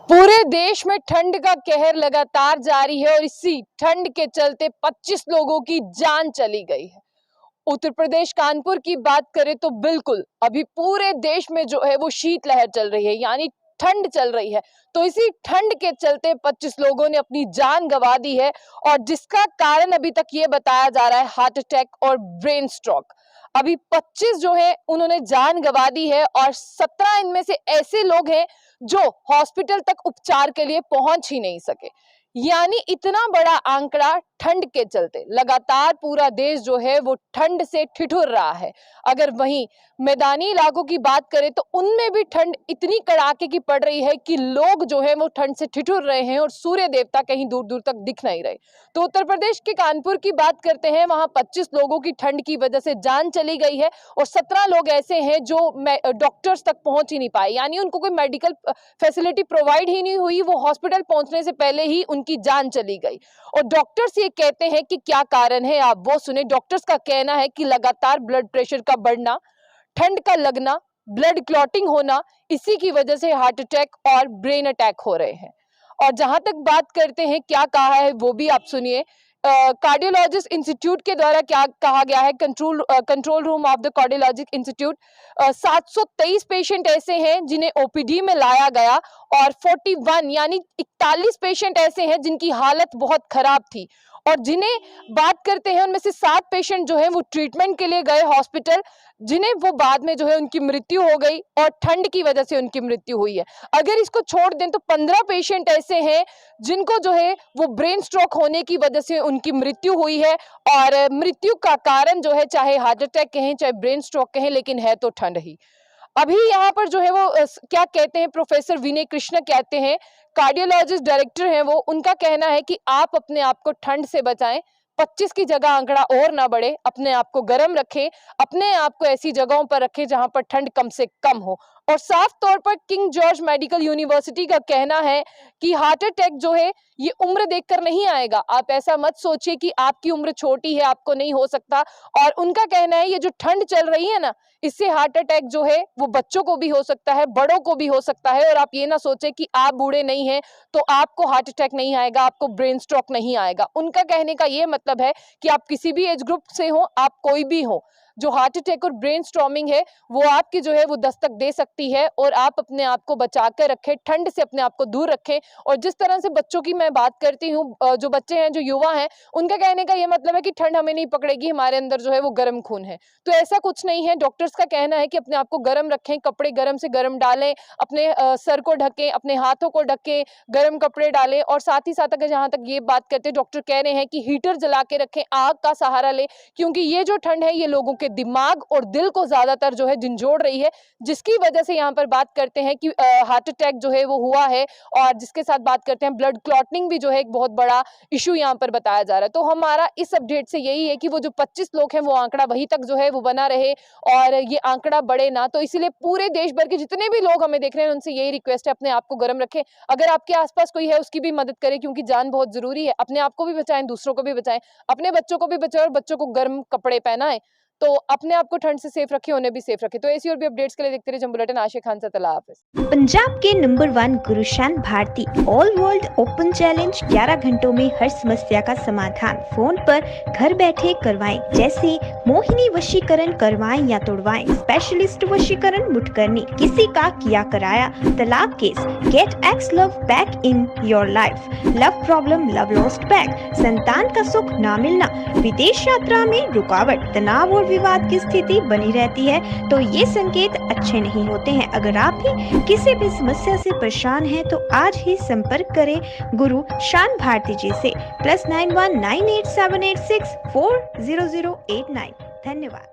पूरे देश में ठंड का कहर लगातार जारी है और इसी ठंड के चलते 25 लोगों की जान चली गई है। उत्तर प्रदेश कानपुर की बात करें तो बिल्कुल अभी पूरे देश में जो है वो शीतलहर चल रही है, यानी ठंड चल रही है। तो इसी ठंड के चलते 25 लोगों ने अपनी जान गंवा दी है और जिसका कारण अभी तक ये बताया जा रहा है हार्ट अटैक और ब्रेन स्ट्रोक। अभी 25 जो है उन्होंने जान गंवा दी है और 17 इनमें से ऐसे लोग हैं जो हॉस्पिटल तक उपचार के लिए पहुंच ही नहीं सके। यानी इतना बड़ा आंकड़ा ठंड के चलते लगातार पूरा देश जो है वो ठंड से ठिठुर रहा है। अगर वहीं मैदानी इलाकों की बात करें तो उनमें भी ठंड इतनी कड़ाके की पड़ रही है कि लोग जो है वो ठंड से ठिठुर रहे हैं और सूर्य देवता कहीं दूर दूर तक दिख नहीं रहे। तो उत्तर प्रदेश के कानपुर की बात करते हैं, वहां 25 लोगों की ठंड की वजह से जान चली गई है और 17 लोग ऐसे हैं जो डॉक्टर्स तक पहुंच ही नहीं पाए, यानी उनको कोई मेडिकल फैसिलिटी प्रोवाइड ही नहीं हुई, वो हॉस्पिटल पहुंचने से पहले ही उनकी जान चली गई। और डॉक्टर्स ये कहते हैं कि क्या कारण है, आप वो सुने। डॉक्टर्स का कहना है कि लगातार ब्लड प्रेशर का बढ़ना, ठंड का लगना, ब्लड क्लॉटिंग होना, इसी की वजह से हार्ट अटैक और ब्रेन अटैक हो रहे हैं। और जहां तक बात करते हैं क्या कहा है वो भी आप सुनिए। कार्डियोलॉजिस्ट इंस्टीट्यूट के द्वारा क्या कहा गया है, control room of the cardiologic institute, 723 patient ऐसे हैं जिन्हें ओपीडी में लाया गया और 41 यानी 41 पेशेंट ऐसे हैं जिनकी हालत बहुत खराब थी। और जिन्हें बात करते हैं उनमें से 7 पेशेंट जो है वो ट्रीटमेंट के लिए गए हॉस्पिटल, जिन्हें वो बाद में जो है उनकी मृत्यु हो गई और ठंड की वजह से उनकी मृत्यु हुई है। अगर इसको छोड़ दें तो 15 पेशेंट ऐसे हैं जिनको जो है वो ब्रेन स्ट्रोक होने की वजह से उनकी मृत्यु हुई है। और मृत्यु का कारण जो है चाहे हार्ट अटैक कहें चाहे ब्रेन स्ट्रोक कहें, लेकिन है तो ठंड ही। अभी यहाँ पर जो है वो क्या कहते हैं, प्रोफेसर विनय कृष्ण कहते हैं, कार्डियोलॉजिस्ट डायरेक्टर हैं वो, उनका कहना है कि आप अपने आप को ठंड से बचाएं, 25 की जगह आंकड़ा और ना बढ़े, अपने आप को गर्म रखें, अपने आप को ऐसी जगहों पर रखें जहां पर ठंड कम से कम हो। और साफ तौर पर किंग जॉर्ज मेडिकल यूनिवर्सिटी का कहना है कि हार्ट अटैक जो है ये उम्र देखकर नहीं आएगा। आप ऐसा मत सोचिए कि आपकी उम्र छोटी है आपको नहीं हो सकता। और उनका कहना है ये जो ठंड चल रही है ना, इससे हार्ट अटैक जो है वो बच्चों को भी हो सकता है, बड़ों को भी हो सकता है। और आप ये ना सोचे कि आप बूढ़े नहीं हैं तो आपको हार्ट अटैक नहीं आएगा, आपको ब्रेन स्ट्रोक नहीं आएगा। उनका कहने का ये मतलब है कि आप किसी भी एज ग्रुप से हो, आप कोई भी हो, जो हार्ट अटैक और ब्रेन स्टॉर्मिंग है वो आपकी जो है वो दस्तक दे सकती है। और आप अपने आप को बचा कर रखें, ठंड से अपने आप को दूर रखें। और जिस तरह से बच्चों की मैं बात करती हूँ, जो बच्चे हैं, जो युवा हैं, उनका कहने का ये मतलब है कि ठंड हमें नहीं पकड़ेगी, हमारे अंदर जो है वो गर्म खून है। तो ऐसा कुछ नहीं है। डॉक्टर्स का कहना है कि अपने आप को गर्म रखें, कपड़े गर्म से गर्म डालें, अपने सर को ढकें, अपने हाथों को ढकें, गर्म कपड़े डालें। और साथ ही साथ अगर जहां तक ये बात करते हैं, डॉक्टर कह रहे हैं कि हीटर जला के रखें, आग का सहारा लें, क्योंकि ये जो ठंड है ये लोगों के दिमाग और दिल को ज्यादातर जो है झंझोड़ रही है, जिसकी वजह से यहाँ पर बात करते हैं कि हार्ट अटैक जो है वो हुआ है। और जिसके साथ बात करते हैं ब्लड क्लॉटिंग भी जो है एक बहुत बड़ा इशू यहाँ पर बताया जा रहा है। तो हमारा इस अपडेट से यही है कि वो जो 25 लोग हैं वो आंकड़ा वहीं तक जो है वो बना रहे और ये आंकड़ा बढ़े ना। तो इसीलिए पूरे देश भर के जितने भी लोग हमें देख रहे हैं उनसे यही रिक्वेस्ट है, अपने आप को गर्म रखें। अगर आपके आसपास कोई है उसकी भी मदद करें, क्योंकि जान बहुत जरूरी है। अपने आप को भी बचाएं, दूसरों को भी बचाएं, अपने बच्चों को भी बचाएं और बच्चों को गर्म कपड़े पहनाएं। तो अपने आप को ठंड से सेफ रखें, उन्हें भी सेफ रखें। तो ऐसी और भी अपडेट्स के लिए देखते रहिए जंग बुलेटिन। आशिक खान से अल्लाह हाफिज। पंजाब के number 1 Gurushan Bharti all world open challenge 11 घंटों में हर समस्या का समाधान फोन पर घर बैठे करवाएं, जैसे मोहिनी वशीकरण करवाएं या तोड़वाएं, स्पेशलिस्ट वशीकरण मुठकरनी, किसी का किया कराया तलाक case, get ex love back in your life, love problem, love lost back, संतान का सुख ना मिलना, विदेश यात्रा में रुकावट, तनाव और विवाद की स्थिति बनी रहती है, तो ये संकेत अच्छे नहीं होते हैं। अगर आप भी किसी भी समस्या से परेशान हैं तो आज ही संपर्क करें गुरु शान भारती जी से। +91 9878640089। धन्यवाद।